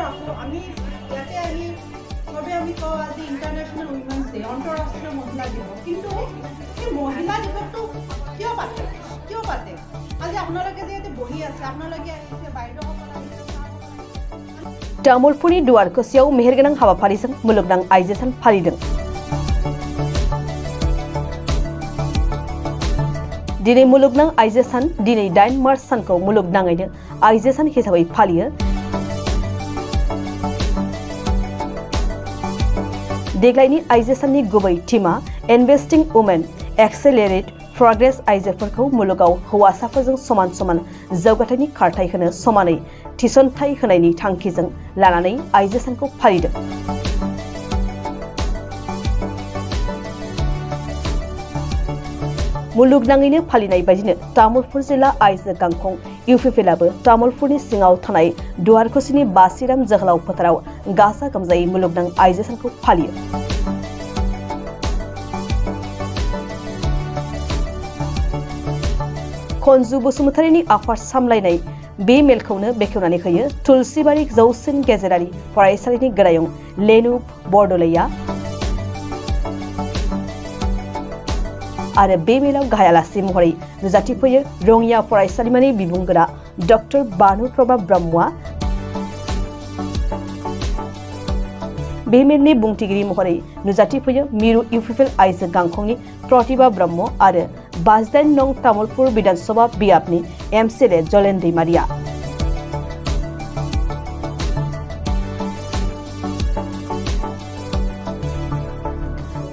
ৰাখোঁ আমি ইয়াতে আহি চবে আমি কওঁ আজি ইণ্টাৰনেশ্যনেল উইমেন্স ডে আন্তঃৰাষ্ট্ৰীয় মহিলা দিৱস কিন্তু এই মহিলা দিৱসটো কিয় পাতে আজি আপোনালোকে যে ইয়াতে বহি আছে আপোনালোকে আহিছে বাইদেউসকল আহিছে तामुलपुरनि दुवारकोसियाव मेहेरगोनां हाबाफारिजों मुलुगनां आइजो सान फालिदों। दिनै मुलुगनां आइजो सान दिनै 8 मार्च सानखौ मुलुगनाङैनो आइजो सान हिसाबै फालियो। देग्लायनि आइजो साननि गुबै थीमा इनभेस्टिं वुमेन एक्सेलेरेट प्रग्रेस आइजोफोरखौ मुलुगाव हौवासाफोरजों समान समान जौगाथायनि खारथाय होनो समानै थिसनथाय होनायनि थांखिजों लानानै आइजो सानखौ फालिदों। मुलुगनाङैनो फालिनाय बायदिनो तामुलपुर जिल्ला आइजो गांखं इउपिपिएलआबो तामुलपुरनि सिङाव थानाय दुवारकोसिनि बासिराम जोहोलाव फोथाराव गाजा गोमजायै मुलुगनां आइजो सानखौ फालियो। खनजु बसुमतारीनि आफाद सामलायनाय बे मेलखौनो बेखेवनानै होयो तुलसीबारी जौसिन गेजेरारि फरायसालिनि गोरायुं लेनुप बरदलैया आरो बे मेलाव गाहाय आलासि महरै नुजाथिफैयो रङिया फरायसालिमानि बिबुंगोरा डक्टर बानुप्रभा ब्रह्मआ बे मेलनि बुंथिगिरि महरै नुजाथिफैयो मिरु इउपिपिएल आइजो गांखंनि प्रतिभा ब्रह्म आरो 52 नं तामुलपुर विधानसभा बियाबनि एमसिएलए जलेन दैमारिया।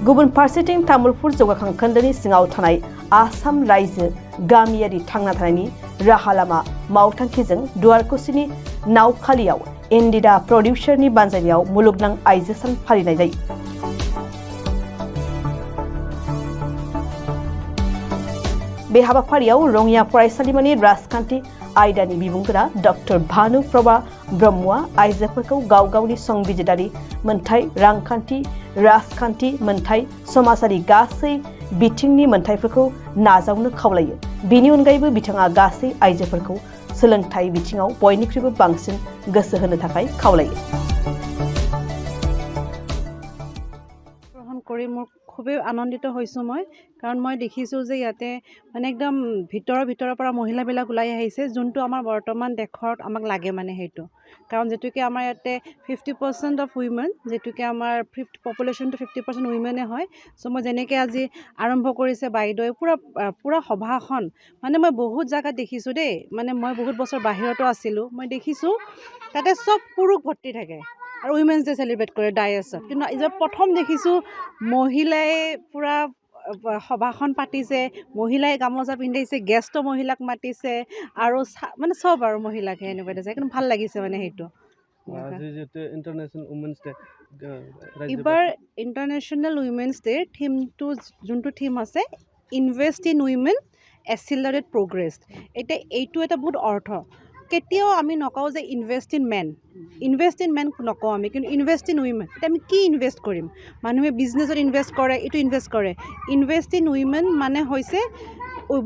गुबुन फारसेथिं तामुलपुर जौगाखां खोन्दोनि सिङाव थानाय आसाम रायजो गामियारि थांना थानायनि राहा लामा मावथांखिजों दुवारकोसिनि नावखालियाव इन्दिरा प्रडिउसारनि बानजायनायाव मुलुगनां आइजो सान फालिनाय जायो। बे हाबाफारियाव रङिया फरायसालिमानि राजखान्थि आयदानि बिबुंगोरा डक्टर भानुप्रभा ब्रह्मआ आइजोफोरखौ गाव गावनि संबिजिरारि मोनथाय रांखान्थि राजखान्थि मोनथाय समाजारि गासै बिथिंनि मोनथायफोरखौ नाजावनो खावलायो। बेनि अनगायैबो बिथाङा गासै आइजोफोरखौ सोलोंथाइ बिथिङाव बयनिख्रुइबो बांसिन गोसो होनो थाखाय खावलायो। গ্ৰহণ কৰি মোৰ খুবেই আনন্দিত হৈছোঁ মই কাৰণ মই দেখিছোঁ যে ইয়াতে মানে একদম ভিতৰৰ পৰা মহিলাবিলাক ওলাই আহিছে যোনটো আমাৰ বৰ্তমান দেশত আমাক লাগে মানে সেইটো কাৰণ যেতুকে আমাৰ ইয়াতে 50% অফ উইমেন যেতুকে আমাৰ পপুলেশ্যনটো 50% উইমেনে হয় চ' মই যেনেকৈ আজি আৰম্ভ কৰিছে বাইদেৱে পুৰা সভাখন মানে মই বহুত জেগাত দেখিছোঁ দেই মানে মই বহুত বছৰ বাহিৰতো আছিলোঁ মই দেখিছোঁ তাতে চব পুৰুষ ভৰ্তি থাকে আৰু উইমেন্স ডে চেলিব্ৰেট কৰে ডায়েছত কিন্তু এতিয়া প্ৰথম দেখিছোঁ মহিলাই পুৰা সভাখন পাতিছে মহিলাই গামোচা পিন্ধাইছে গেষ্ট মহিলাক মাতিছে আৰু মানে চব আৰু মহিলাকে এনেকুৱা দিছে কিন্তু ভাল লাগিছে মানে সেইটো এইবাৰ ইণ্টাৰনেশ্যনেল উইমেন্স ডেৰ থিমটো যোনটো থিম আছে invest in women accelerate progress এতিয়া এইটো এটা বহুত অৰ্থ কেতিয়াও আমি নকওঁ যে ইনভেষ্ট ইন মেন নকওঁ আমি কিন্তু ইনভেষ্ট ইন উইমেন এতিয়া আমি কি ইনভেষ্ট কৰিম মানুহে বিজনেছত ইনভেষ্ট কৰে এইটো ইনভেষ্ট কৰে ইনভেষ্ট ইন উইমেন মানে হৈছে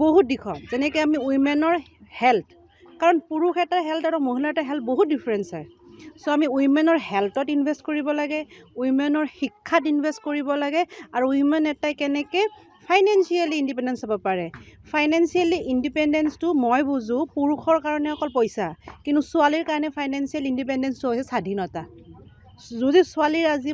বহুত দিশত যেনেকৈ আমি উইমেনৰ হেল্থ কাৰণ পুৰুষ এটাৰ হেল্থ আৰু মহিলা এটাৰ হেল্থ বহুত ডিফাৰেঞ্চ হয় চ' আমি উইমেনৰ হেল্থত ইনভেষ্ট কৰিব লাগে উইমেনৰ শিক্ষাত ইনভেষ্ট কৰিব লাগে আৰু উইমেন এটাই কেনেকৈ ফাইনেন্সিয়েলি ইণ্ডিপেণ্ডেঞ্চ হ'ব পাৰে ফাইনেন্সিয়েলি ইণ্ডিপেণ্ডেঞ্চটো মই বুজোঁ পুৰুষৰ কাৰণে অকল পইচা কিন্তু ছোৱালীৰ কাৰণে ফাইনেন্সিয়েল ইণ্ডিপেণ্ডেঞ্চটো হৈছে স্বাধীনতা যদি ছোৱালীৰ আজি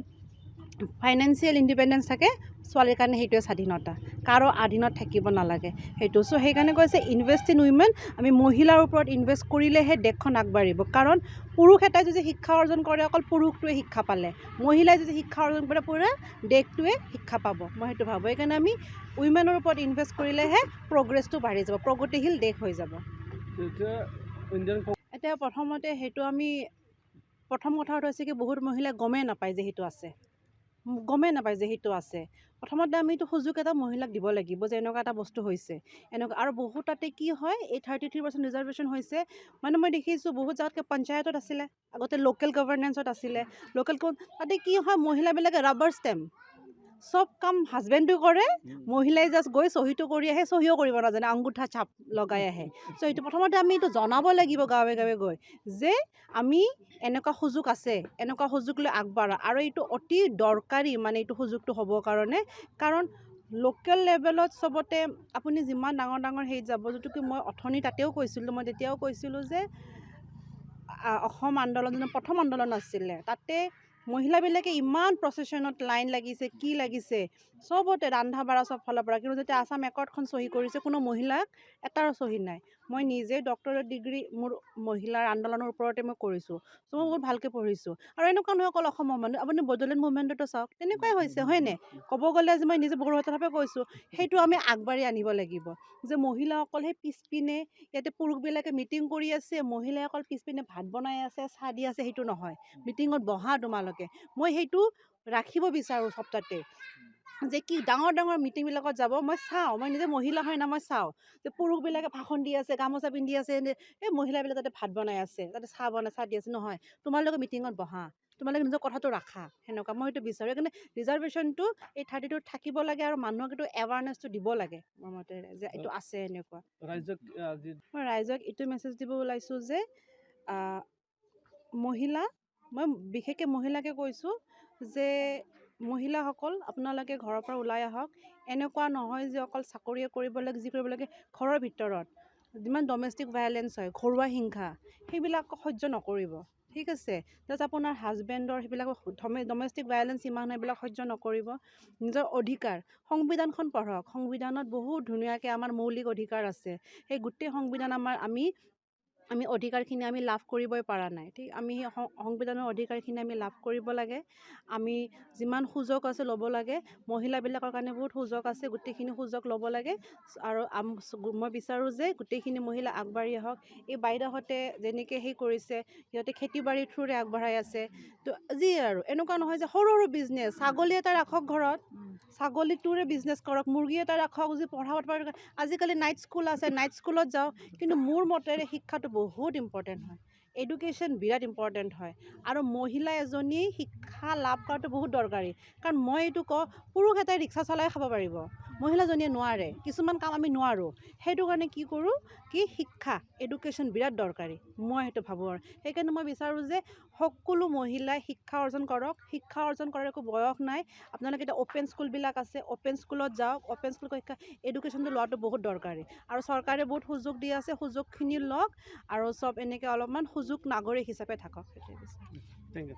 ফাইনেন্সিয়েল ইণ্ডিপেণ্ডেঞ্চ থাকে ছোৱালীৰ কাৰণে সেইটোৱে স্বাধীনতা কাৰো আধীনত থাকিব নালাগে সেইটো চ' সেইকাৰণে কৈছে ইনভেষ্ট ইন উইমেন আমি মহিলাৰ ওপৰত ইনভেষ্ট কৰিলেহে দেশখন আগবাঢ়িব কাৰণ পুৰুষ এটাই যদি শিক্ষা অৰ্জন কৰে অকল পুৰুষটোৱে শিক্ষা পালে মহিলাই যদি শিক্ষা অৰ্জন কৰে পুৰা দেশটোৱে শিক্ষা পাব মই সেইটো ভাবোঁ সেইকাৰণে আমি উইমেনৰ ওপৰত ইনভেষ্ট কৰিলেহে প্ৰগ্ৰেছটো বাঢ়ি যাব প্ৰগতিশীল দেশ হৈ যাব এতিয়া প্ৰথমতে সেইটো আমি প্ৰথম কথাটো হৈছে কি বহুত মহিলাই গমেই নাপায় যে সেইটো আছে প্ৰথমতে আমিতো সুযোগ এটা মহিলাক দিব লাগিব যে এনেকুৱা এটা বস্তু হৈছে এনেকুৱা আৰু বহুত তাতে কি হয় এই 33% ৰিজাৰ্ভেশ্যন হৈছে মানে মই দেখিছোঁ বহুত জেগাতকৈ পঞ্চায়তত আছিলে আগতে লোকেল গভৰ্নেন্সত আছিলে তাতে কি হয় মহিলাবিলাকে ৰাবাৰ ষ্টেম্প চব কাম হাজবেণ্ডে কৰে, মহিলাই জাষ্ট গৈ চহীটো কৰি আহে, চহীও কৰিব নাজানে, আঙুঠা ছাপ লগাই আহে। চ' এইটো প্ৰথমতে আমি এইটো জনাব লাগিব গাঁৱে গাঁৱে গৈ যে আমি এনেকুৱা সুযোগ আছে, এনেকুৱা সুযোগ লৈ আগবাঢ়া, আৰু এইটো অতি দৰকাৰী মানে এইটো সুযোগটো হ'বৰ কাৰণে। কাৰণ লোকেল লেভেলত চবতে আপুনি যিমান ডাঙৰ ডাঙৰ হেৰিত যাব, যিটো কি মই অথনি তাতেও কৈছিলোঁ, মই তেতিয়াও কৈছিলোঁ যে অসম আন্দোলন প্ৰথম আন্দোলন আছিলে, তাতে মহিলাবিলাকে ইমান প্ৰচেশ্যনত লাইন লাগিছে, কি লাগিছে, চবতে ৰন্ধা বঢ়া চব ফালৰ পৰা। কিন্তু যেতিয়া আছাম একৰ্ডখন চহী কৰিছে, কোনো মহিলাক এটাৰো চহী নাই। মই নিজে ডক্টৰেট ডিগ্ৰী মোৰ মহিলাৰ আন্দোলনৰ ওপৰতে মই কৰিছোঁ, চ' মই বহুত ভালকৈ পঢ়িছোঁ। আৰু এনেকুৱা নহয় অকল অসমৰ মানুহ, আপুনি বড়োলেণ্ড মুভমেণ্টতো চাওক, তেনেকুৱাই হৈছে, হয়নে? ক'ব গ'লে যে মই নিজে বড়োহঁতৰভাৱে কৈছোঁ, সেইটো আমি আগবাঢ়ি আনিব লাগিব যে মহিলাসকল সেই পিছপিনে, ইয়াতে পুৰুষবিলাকে মিটিং কৰি আছে, মহিলাসকল পিছপিনে ভাত বনাই আছে, চাহ দি আছে, সেইটো নহয়। মিটিঙত বহা তোমালোকে, মই সেইটো ৰাখিব বিচাৰোঁ সপ্তাহতে, যে কি ডাঙৰ ডাঙৰ মিটিংবিলাকত যাব, মই চাওঁ, মই নিজে মহিলা হয় না, মই চাওঁ যে পুৰুষবিলাকে ভাষণ দি আছে, গামোচা পিন্ধি আছে, এই মহিলাবিলাক তাতে ভাত বনাই আছে, তাতে চাহ দি আছে। নহয়, তোমালোকে মিটিঙত বহা, তোমালোকে নিজৰ কথাটো ৰাখা, সেনেকুৱা মই সেইটো বিচাৰোঁ। সেইকাৰণে ৰিজাৰ্ভেশ্যনটো এই 32 থাকিব লাগে, আৰু মানুহক এইটো এৱাৰনেছটো দিব লাগে মোৰ মতে, যে এইটো আছে এনেকুৱা। মই ৰাইজক এইটো মেছেজ দিব ওলাইছোঁ যে মহিলা, মই বিশেষকৈ মহিলাকে কৈছোঁ যে মহিলাসকল আপোনালোকে ঘৰৰ পৰা ওলাই আহক। এনেকুৱা নহয় যে অকল চাকৰিয়ে কৰিব লাগে, যি কৰিব লাগে, ঘৰৰ ভিতৰত যিমান ডমেষ্টিক ভায়লেঞ্চ হয়, ঘৰুৱা হিংসা, সেইবিলাক সহ্য নকৰিব, ঠিক আছে? জাষ্ট আপোনাৰ হাজবেণ্ডৰ সেইবিলাক ডমেষ্টিক ভায়লেঞ্চ ইমান হয়, এইবিলাক সহ্য নকৰিব। নিজৰ অধিকাৰ, সংবিধানখন পঢ়ক, সংবিধানত বহুত ধুনীয়াকৈ আমাৰ মৌলিক অধিকাৰ আছে। সেই গোটেই সংবিধান আমি অধিকাৰখিনি আমি লাভ কৰিবই পৰা নাই, ঠিক? আমি সেই সংবিধানৰ অধিকাৰখিনি আমি লাভ কৰিব লাগে। আমি যিমান সুযোগ আছে ল'ব লাগে, মহিলাবিলাকৰ কাৰণে বহুত সুযোগ আছে, গোটেইখিনি সুযোগ ল'ব লাগে। আৰু মই বিচাৰোঁ যে গোটেইখিনি মহিলা আগবাঢ়ি আহক। এই বাইদেউহঁতে যেনেকৈ সেই কৰিছে, সিহঁতে খেতি বাৰীৰ থ্ৰুৰে আগবঢ়াই আছে। তো যি আৰু এনেকুৱা নহয় যে সৰু সৰু বিজনেছ, ছাগলী এটা ৰাখক ঘৰত, ছাগলীটোৰে বিজনেছ কৰক, মুৰ্গী এটা ৰাখক, যি পঢ়া আজিকালি নাইট স্কুল আছে, নাইট স্কুলত যাওক। কিন্তু মোৰ মতেৰে শিক্ষাটো বহুত ইম্পৰ্টেণ্ট হয়, এডুকেশ্যন বিৰাট ইম্পৰ্টেণ্ট হয়। আৰু মহিলা এজনী শিক্ষা লাভ কৰাটো বহুত দৰকাৰী। কাৰণ মই এইটো কওঁ, পুৰুষ এটাই ৰিক্সা চলাই খাব পাৰিব, মহিলাজনীয়ে নোৱাৰে, কিছুমান কাম আমি নোৱাৰোঁ। সেইটো কাৰণে কি কৰোঁ, কি শিক্ষা, এডুকেশ্যন বিৰাট দৰকাৰী, মই সেইটো ভাবোঁ। আৰু সেইকাৰণে মই বিচাৰোঁ যে সকলো মহিলাই শিক্ষা অৰ্জন কৰক। শিক্ষা অৰ্জন কৰাৰ একো বয়স নাই। আপোনালোকে এতিয়া অ'পেন স্কুলবিলাক আছে, অ'পেন স্কুলত যাওক, অ'পেন স্কুল শিক্ষা এডুকেশ্যনটো লোৱাটো বহুত দৰকাৰী। আৰু চৰকাৰে বহুত সুযোগ দি আছে, সুযোগখিনি লওক, আৰু চব এনেকৈ অলপমান সুযোগ নাগৰিক হিচাপে থাকক। সেইটোৱে বিচাৰোঁ। Thank U.